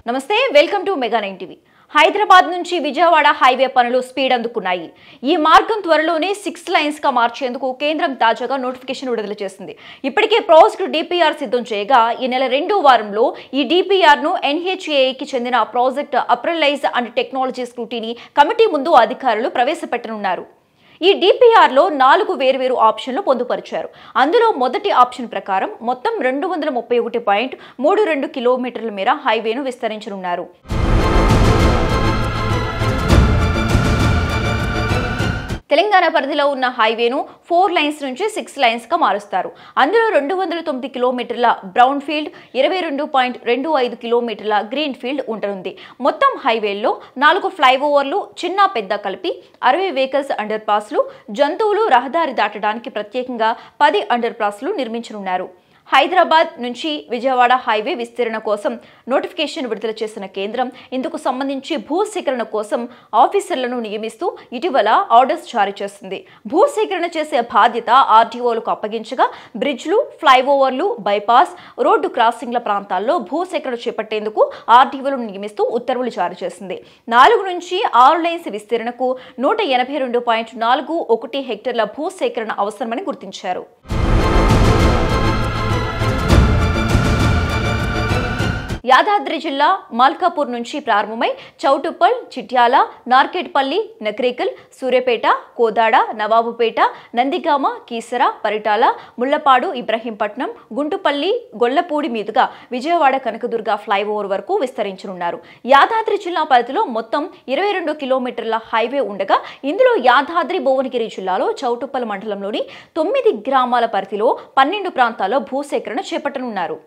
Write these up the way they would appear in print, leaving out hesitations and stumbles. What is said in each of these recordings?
నమస్తే, welcome to mega 9 TV. Hyderabad నుంచి Vijayawada highway పనులు స్పీడ్ అందుకున్నాయి. ఈ మార్గం త్వరలోనే 6 లైన్స్ గా మార్చేందుకు కేంద్రం తాజాగా నోటిఫికేషన్ విడుదల చేసింది. ఇప్పటికే ప్రాజెక్టు డిపిఆర్ సిద్ధం చేయగా ఈ నెల 2వ వారంలో ఈ డిపిఆర్ ను ఎన్హెచ్ఏఐకి చెందిన project appraisal and technology scrutiny committee ముందు అధికారులు ప్రవేశపెట్టనున్నారు. ఈ డిపిఆర్ లో 4 వేర్వేరు ఆప్షన్లు పొందుపరిచారు. అందులో మొదటి ఆప్షన్ ప్రకారం మొత్తం 231.32 కిలోమీటర్ల మేర హైవేను విస్తరించనున్నారు. తెలంగాణ పరిధిలో ఉన్న హైవేను 4 లైన్స్ నుంచి 6 లైన్స్ గా మారుస్తారు. అందులో 209 కిలోమీటర్ల బ్రౌన్ ఫీల్డ్, 22.25 కిలోమీటర్ల గ్రీన్ ఫీల్డ్ ఉంటుంది. మొత్తం హైవేల్లో 4 ఫ్లైఓవర్లు చిన్న పెద్ద కలిపి 60 వెహికల్స్ అండర్ పాస్లు, జంతువులు రహదారి దాటడానికి ప్రత్యేకంగా 10 అండర్ పాస్లు నిర్మించనున్నారు. హైదరాబాద్ నుంచి విజయవాడ హైవే విస్తరణ కోసం నోటిఫికేషన్ విడుదల చేసిన కేంద్రం ఇందుకు సంబంధించి భూసేకరణ కోసం ఆఫీసర్లను నియమిస్తూ ఇటీవల ఆర్డర్స్ జారీ చేసింది. భూసేకరణ చేసే బాధ్యత ఆర్టీఓలకు అప్పగించగా బ్రిడ్జ్లు, ఫ్లైఓవర్లు, బైపాస్, రోడ్డు క్రాసింగ్ల ప్రాంతాల్లో భూసేకరణ చేపట్టేందుకు ఆర్టీఓలను నియమిస్తూ ఉత్తర్వులు జారీ చేసింది. 4 నుంచి 6 లైన్స్ విస్తరణకు 182.41 హెక్టార్ల భూసేకరణ అవసరమని గుర్తించారు. యాదాద్రి జిల్లా మల్కాపూర్ నుంచి ప్రారంభమై చౌటుప్పల్, చిట్యాల, నార్కెట్పల్లి, నకరేకల్, సూర్యాపేట, కోదాడ, నవాబుపేట, నందిగామ, కీసర, పరిటాల, ముళ్లపాడు, ఇబ్రహీంపట్నం, గుంటుపల్లి, గొల్లపూడి మీదుగా విజయవాడ కనకదుర్గ ఫ్లైఓవర్ వరకు విస్తరించనున్నారు. యాదాద్రి జిల్లా పరిధిలో మొత్తం 22 కిలోమీటర్ల హైవే ఉండగా ఇందులో యాదాద్రి భువనగిరి జిల్లాలో చౌటుప్పల్ మండలంలోని 9 గ్రామాల పరిధిలో 12 ప్రాంతాల్లో భూసేకరణ చేపట్టనున్నారు.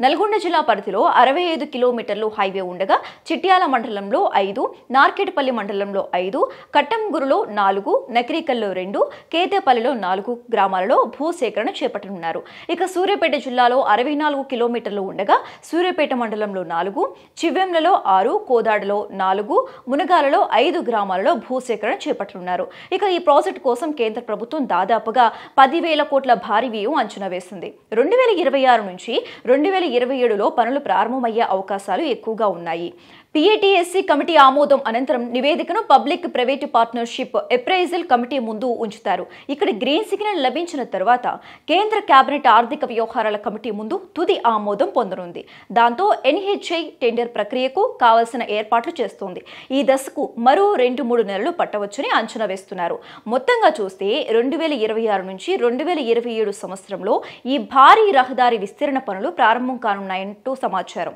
నల్గొండ జిల్లా పరిధిలో 65 కిలోమీటర్లు హైవే ఉండగా చిట్యాల మండలంలో 5, నార్కెట్పల్లి మండలంలో 5, కట్టంగురులో 4, నకరికల్లో 2, కేతేపల్లిలో 4 గ్రామాలలో భూసేకరణ చేపట్టనున్నారు. ఇక సూర్యాపేట జిల్లాలో 64 కిలోమీటర్లు ఉండగా సూర్యాపేట మండలంలో 4, చివ్వెంలలో 6, కోదాడలో 4, మునగాలలో 5 గ్రామాలలో భూసేకరణ చేపట్టనున్నారు. ఇక ఈ ప్రాజెక్టు కోసం కేంద్ర ప్రభుత్వం దాదాపుగా 10,000 కోట్ల భారీ వ్యయం అంచనా వేసింది. 2026 నుంచి 2027లో పనులు ప్రారంభమయ్యే అవకాశాలు ఎక్కువగా ఉన్నాయి. పిఏటిఎస్సి కమిటీ ఆమోదం అనంతరం నివేదికను public private partnership appraisal committee ముందు ఉంచుతారు. ఇక్కడ గ్రీన్ సిగ్నల్ లభించిన తర్వాత కేంద్ర కేబినెట్ ఆర్థిక వ్యవహారాల కమిటీ ముందు తుది ఆమోదం పొందనుంది. దాంతో ఎన్హెచ్ఐ టెండర్ ప్రక్రియకు కావాల్సిన ఏర్పాట్లు చేస్తోంది. ఈ దశకు మరో 2-3 నెలలు పట్టవచ్చని అంచనా వేస్తున్నారు. మొత్తంగా చూస్తే 2026 నుంచి 2027 సంవత్సరంలో ఈ భారీ రహదారి విస్తరణ పనులు ప్రారంభం కానున్నాయంటూ సమాచారం.